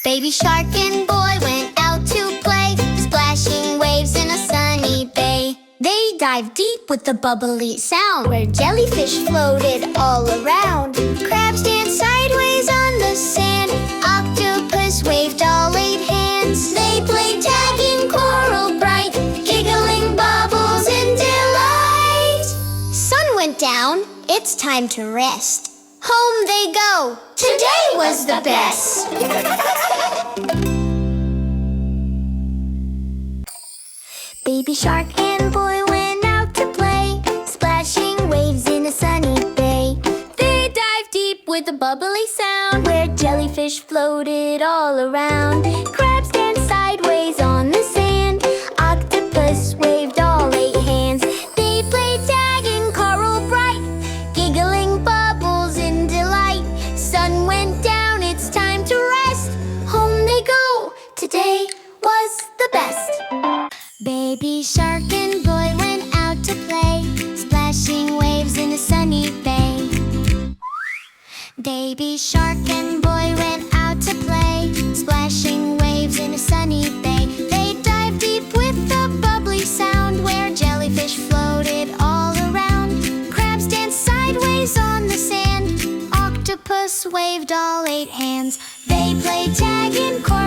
Baby shark and boy went out to play, splashing waves in a sunny bay. They dived deep with the bubbly sound, where jellyfish floated all around. Crabs danced sideways on the sand, octopus waved all 8 hands. They played tag in coral bright, giggling bubbles in delight. Sun went down, it's time to rest. Home they go, today was the best. Baby shark and boy went out to play, splashing waves in a sunny bay. They dived deep with a bubbly sound, where jellyfish floated all around. Crabs danced sideways on the sand, octopus waved all 8 hands. They played tag in coral bright, giggling bubbles in delight. Sun went down, it's time to rest. Home they go, today was the best. Baby shark and boy went out to play, splashing waves in a sunny bay. Baby shark and boy went out to play, splashing waves in a sunny bay. They dived deep with a bubbly sound, where jellyfish floated all around. Crabs danced sideways on the sand, octopus waved all 8 hands. They played tag in coral